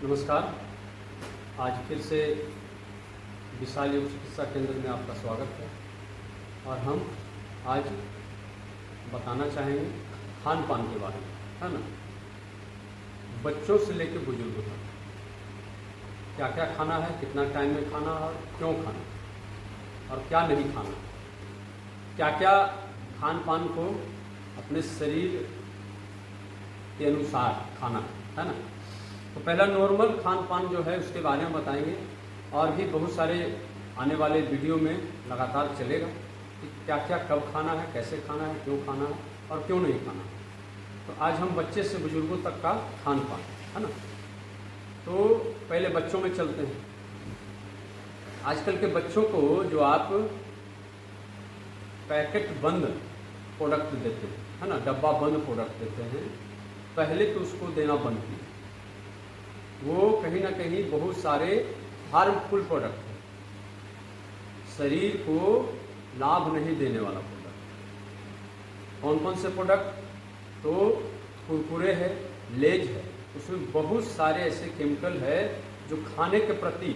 नमस्कार। आज फिर से विशाल योग चिकित्सा केंद्र में आपका स्वागत है और हम आज बताना चाहेंगे खान पान के बारे में, है ना। बच्चों से लेकर बुजुर्गों तक क्या क्या खाना है, कितना टाइम में खाना और क्यों खाना और क्या नहीं खाना, क्या क्या खान पान को अपने शरीर के अनुसार खाना है ना। तो पहला नॉर्मल खान पान जो है उसके बारे में बताएंगे और भी बहुत सारे आने वाले वीडियो में लगातार चलेगा कि क्या क्या कब खाना है, कैसे खाना है, क्यों खाना है और क्यों नहीं खाना है। तो आज हम बच्चे से बुजुर्गों तक का खान पान, है ना। तो पहले बच्चों में चलते हैं। आजकल के बच्चों को जो आप पैकेट बंद प्रोडक्ट देते हैं, है ना, डब्बा बंद प्रोडक्ट देते हैं, पहले तो उसको देना बंद कीजिए। वो कहीं ना कहीं बहुत सारे हार्मफुल प्रोडक्ट है, शरीर को लाभ नहीं देने वाला प्रोडक्ट। कौन कौन से प्रोडक्ट? तो कुरकुरे है, लेज है, उसमें बहुत सारे ऐसे केमिकल है जो खाने के प्रति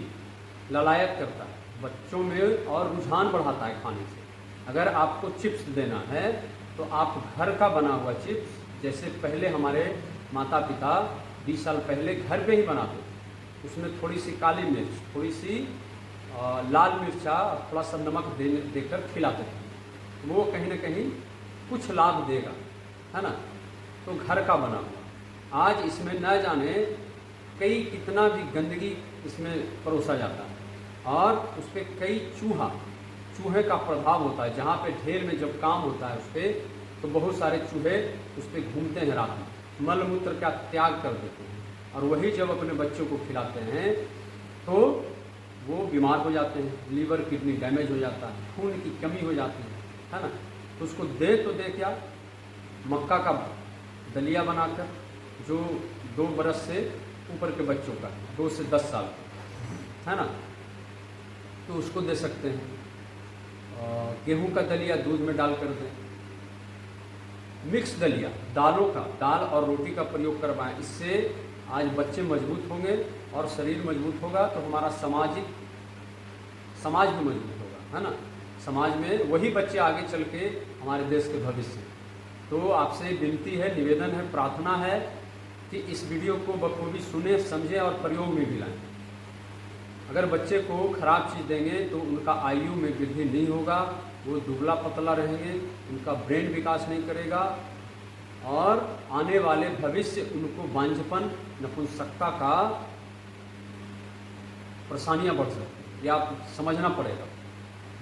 ललायत करता है बच्चों में और रुझान बढ़ाता है खाने से। अगर आपको चिप्स देना है तो आप घर का बना हुआ चिप्स, जैसे पहले हमारे माता पिता 20 साल पहले घर पे ही बनाते थे, उसमें थोड़ी सी काली मिर्च, थोड़ी सी लाल मिर्चा, थोड़ा सा नमक देकर खिलाते थे। वो कहीं ना कहीं कुछ लाभ देगा, है ना। तो घर का बना हुआ, आज इसमें न जाने कई कितना भी गंदगी इसमें परोसा जाता है और उस पर कई चूहे का प्रभाव होता है। जहाँ पे ढेर में जब काम होता है उस पर, तो बहुत सारे चूहे उस पर घूमते हैं, रात में मल मूत्र का त्याग कर देते हैं और वही जब अपने बच्चों को खिलाते हैं तो वो बीमार हो जाते हैं, लीवर किडनी डैमेज हो जाता है, खून की कमी हो जाती है ना। तो उसको दे क्या, मक्का का दलिया बनाकर, जो 2 बरस से ऊपर के बच्चों का, 2 से 10 साल, है ना, तो उसको दे सकते हैं। गेहूं का दलिया दूध में डाल कर दें। मिक्स दलिया, दालों का, दाल और रोटी का प्रयोग करवाएं। इससे आज बच्चे मजबूत होंगे और शरीर मजबूत होगा तो हमारा समाज भी मजबूत होगा, है ना। समाज में वही बच्चे आगे चल के हमारे देश के भविष्य। तो आपसे विनती है, निवेदन है, प्रार्थना है कि इस वीडियो को बखूबी सुने, समझें और प्रयोग में भी लाएं। अगर बच्चे को खराब चीज़ देंगे तो उनका आयु में वृद्धि नहीं होगा, वो दुबला पतला रहेंगे, उनका ब्रेन विकास नहीं करेगा और आने वाले भविष्य उनको बांझपन, नपुंसकता का परेशानियां बढ़ सकती हैं। ये आप समझना पड़ेगा।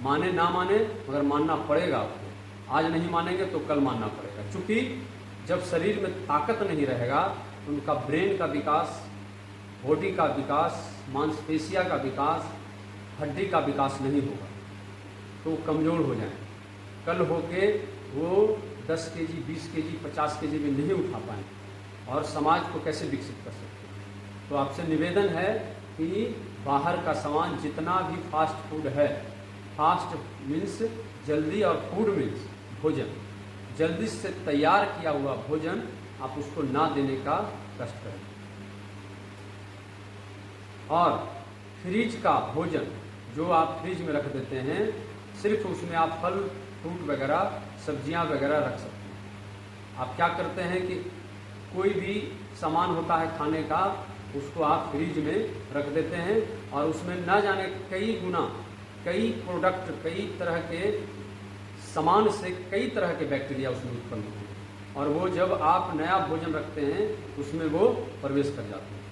माने ना माने मगर मानना पड़ेगा आपको। आज नहीं मानेंगे तो कल मानना पड़ेगा, क्योंकि जब शरीर में ताकत नहीं रहेगा तो उनका ब्रेन का विकास, बॉडी का विकास, मांसपेशिया का विकास, हड्डी का विकास नहीं होगा, तो कमज़ोर हो जाए। कल होके वो 10 केजी, 20 केजी, 50 केजी में नहीं उठा पाए और समाज को कैसे विकसित कर सकते हैं। तो आपसे निवेदन है कि बाहर का सामान जितना भी फास्ट फूड है, फास्ट मीन्स जल्दी और फूड मीन्स भोजन, जल्दी से तैयार किया हुआ भोजन, आप उसको ना देने का कष्ट करें। और फ्रिज का भोजन जो आप फ्रिज में रख देते हैं, सिर्फ उसमें आप फल फ्रूट वगैरह, सब्जियां वगैरह रख सकते हैं। आप क्या करते हैं कि कोई भी सामान होता है खाने का, उसको आप फ्रिज में रख देते हैं और उसमें न जाने कई गुना, कई प्रोडक्ट, कई तरह के सामान से कई तरह के बैक्टीरिया उसमें उत्पन्न होते हैं और वो जब आप नया भोजन रखते हैं उसमें वो प्रवेश कर जाते हैं।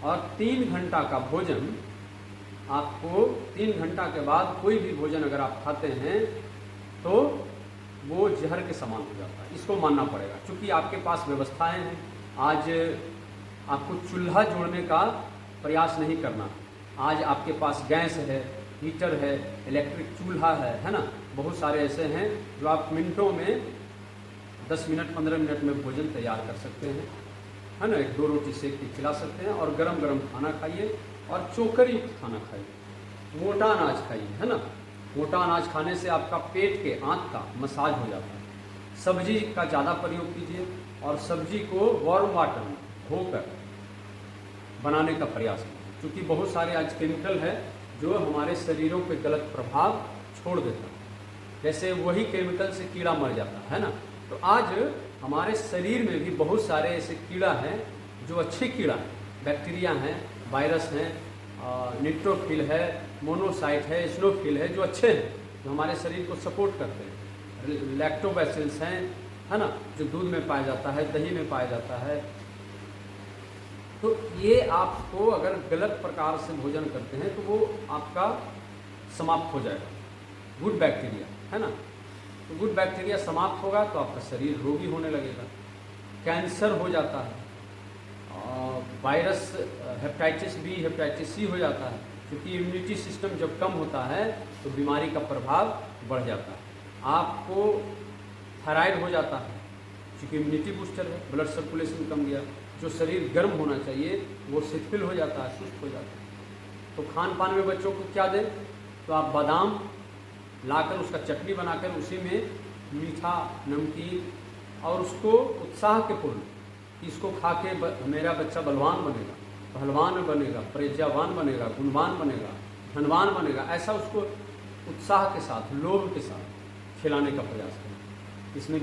और 3 घंटा का भोजन, आपको 3 घंटा के बाद कोई भी भोजन अगर आप खाते हैं तो वो जहर के समान हो जाता है। इसको मानना पड़ेगा, क्योंकि आपके पास व्यवस्थाएं हैं। आज आपको चूल्हा जोड़ने का प्रयास नहीं करना। आज आपके पास गैस है, हीटर है, इलेक्ट्रिक चूल्हा है ना। बहुत सारे ऐसे हैं जो आप मिनटों में, 10 मिनट 15 मिनट में भोजन तैयार कर सकते हैं, है ना। 1-2 रोटी सेक के खिला सकते हैं और गरम गरम खाना खाइए और चोकर युक्त खाना खाइए, मोटा अनाज खाइए, है ना। मोटा अनाज खाने से आपका पेट के आंत का मसाज हो जाता है। सब्जी का ज़्यादा प्रयोग कीजिए और सब्जी को वार्म वाटर में धोकर बनाने का प्रयास करें, क्योंकि बहुत सारे आज केमिकल है जो हमारे शरीरों पे गलत प्रभाव छोड़ देता है। जैसे वही केमिकल से कीड़ा मर जाता है ना, तो आज हमारे शरीर में भी बहुत सारे ऐसे कीड़ा हैं जो अच्छे कीड़ा हैं, बैक्टीरिया हैं, वायरस हैं, न्यूट्रोफिल है, मोनोसाइट है, स्नोफिल है, जो अच्छे हैं, जो हमारे शरीर को सपोर्ट करते हैं। लैक्टोबैसिल्स हैं, है ना, जो दूध में पाया जाता है, दही में पाया जाता है। तो ये आपको अगर गलत प्रकार से भोजन करते हैं तो वो आपका समाप्त हो जाएगा, गुड बैक्टीरिया, है ना। तो गुड बैक्टीरिया समाप्त होगा तो आपका शरीर रोगी होने लगेगा, कैंसर हो जाता है, virus hepatitis B, hepatitis C हो जाता है, क्योंकि इम्यूनिटी सिस्टम जब कम होता है तो बीमारी का प्रभाव बढ़ जाता है। आपको थायराइड हो जाता है, क्योंकि इम्यूनिटी बूस्टर है, ब्लड सर्कुलेशन कम गया, जो शरीर गर्म होना चाहिए वो शिथिल हो जाता है, सुस्त हो जाता है। तो खान पान में बच्चों को क्या दें, तो आप बादाम लाकर उसका चटनी बनाकर उसी में मीठा, नमकीन और उसको उत्साह के पूर्ण कि इसको खा के मेरा बच्चा बलवान बनेगा, पहलवान बनेगा, प्रज्ञावान बनेगा, गुणवान बनेगा, धनवान बनेगा, ऐसा उसको उत्साह के साथ, लोभ के साथ खिलाने का प्रयास करें। इसमें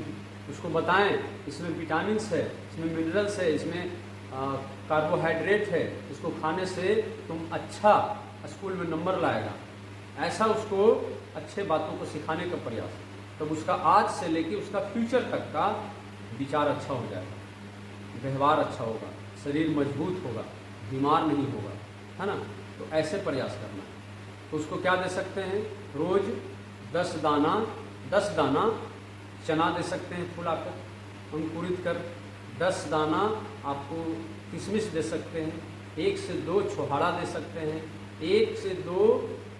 उसको बताएं इसमें विटामिन्स है, इसमें मिनरल्स है, इसमें कार्बोहाइड्रेट है, इसको खाने से तुम अच्छा स्कूल में नंबर लाएगा, ऐसा उसको अच्छे बातों को सिखाने का प्रयास। तब उसका आज से लेके उसका फ्यूचर तक का विचार अच्छा हो जाएगा, व्यवहार अच्छा होगा, शरीर मजबूत होगा, बीमार नहीं होगा, है ना। तो ऐसे प्रयास करना है। तो उसको क्या दे सकते हैं, रोज 10 दाना चना दे सकते हैं फुलाकर अंकुरित कर, 10 दाना आपको किशमिश दे सकते हैं, 1 से 2 छोहाड़ा दे सकते हैं, 1 से 2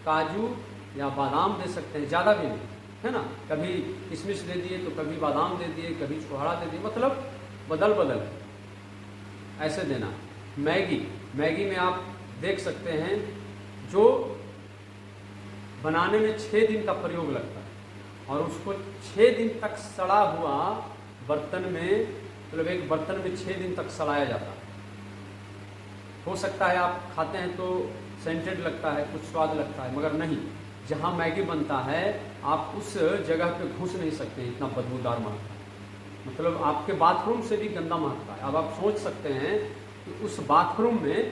काजू या बादाम दे सकते हैं, ज़्यादा भी नहीं, है ना। कभी किशमिश दे दिए तो कभी बादाम दे दिए, कभी छोहाड़ा दे दिए, मतलब बदल ऐसे देना। मैगी में आप देख सकते हैं जो बनाने में 6 दिन का प्रयोग लगता है और उसको 6 दिन तक सड़ा हुआ बर्तन में, मतलब एक बर्तन में 6 दिन तक सड़ाया जाता है। हो सकता है आप खाते हैं तो सेंटेड लगता है, कुछ स्वाद लगता है, मगर नहीं, जहाँ मैगी बनता है आप उस जगह पे घुस नहीं सकते, इतना बदबूदार महकता है, मतलब आपके बाथरूम से भी गंदा महकता है। अब आप सोच सकते हैं कि उस बाथरूम में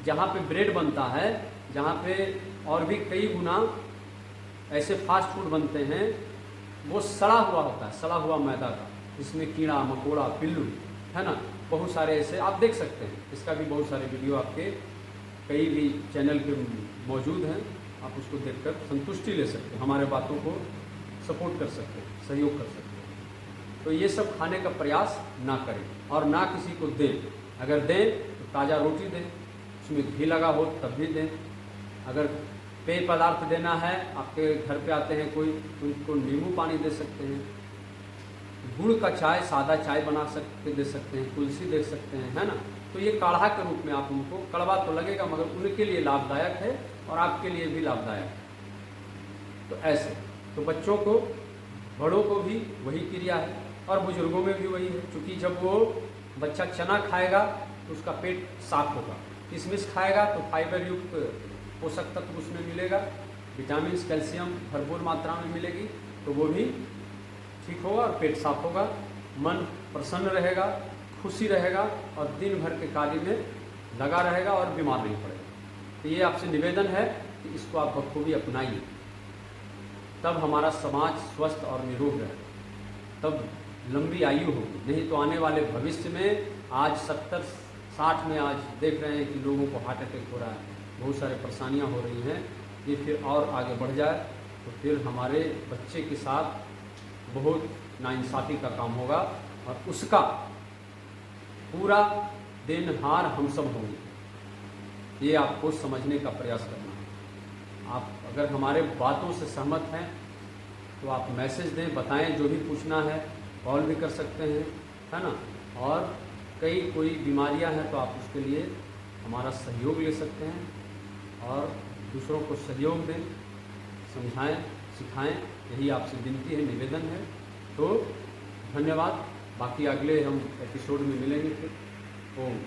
जहाँ पे ब्रेड बनता है, जहाँ पे और भी कई गुना ऐसे फास्ट फूड बनते हैं, वो सड़ा हुआ होता है, सड़ा हुआ मैदा का, जिसमें कीड़ा मकोड़ा पिल्लू, है ना, बहुत सारे ऐसे आप देख सकते हैं। इसका भी बहुत सारे वीडियो आपके कई भी चैनल पे मौजूद हैं, आप उसको देखकर संतुष्टि ले सकते हैं, हमारे बातों को सपोर्ट कर सकते हैं, सहयोग कर सकते हैं। तो ये सब खाने का प्रयास ना करें और ना किसी को दें। अगर दें तो ताज़ा रोटी दें, उसमें घी लगा हो तब भी दें। अगर पेय पदार्थ देना है, आपके घर पे आते हैं कोई, उनको नींबू पानी दे सकते हैं, गुड़ का चाय, सादा चाय बना सकते दे सकते हैं, तुलसी दे सकते हैं, है ना। तो ये काढ़ा के रूप में आप उनको, कड़वा तो लगेगा मगर उनके लिए लाभदायक है और आपके लिए भी लाभदायक है। तो ऐसे तो बच्चों को, बड़ों को भी वही क्रिया है और बुजुर्गों में भी वही है, क्योंकि जब वो बच्चा चना खाएगा तो उसका पेट साफ होगा, किशमिश खाएगा तो फाइबर युक्त पोषक तत्व उसमें मिलेगा, विटामिन कैल्शियम भरपूर मात्रा में मिलेगी, तो वो भी ठीक होगा और पेट साफ होगा, मन प्रसन्न रहेगा, खुशी रहेगा और दिन भर के कार्य में लगा रहेगा और बीमार नहीं पड़ेगा। तो ये आपसे निवेदन है कि इसको आप बखूबी अपनाइए, तब हमारा समाज स्वस्थ और निरोग रहेगा, तब लंबी आयु होगी। नहीं तो आने वाले भविष्य में, आज 70-60 में आज देख रहे हैं कि लोगों को हार्ट अटैक हो रहा है, बहुत सारे परेशानियां हो रही हैं, ये फिर और आगे बढ़ जाए तो फिर हमारे बच्चे के साथ बहुत नाइंसाफ़ी का काम होगा और उसका पूरा देनहार हम सब होंगे। ये आपको समझने का प्रयास करना है। आप अगर हमारे बातों से सहमत हैं तो आप मैसेज दें, बताएं, जो भी पूछना है कॉल भी कर सकते हैं, है ना। और कोई बीमारियां हैं तो आप उसके लिए हमारा सहयोग ले सकते हैं और दूसरों को सहयोग दें, समझाएं, सिखाएं, यही आपसे विनती है, निवेदन है। तो धन्यवाद, बाकी अगले हम एपिसोड में मिलेंगे फिर। ओम।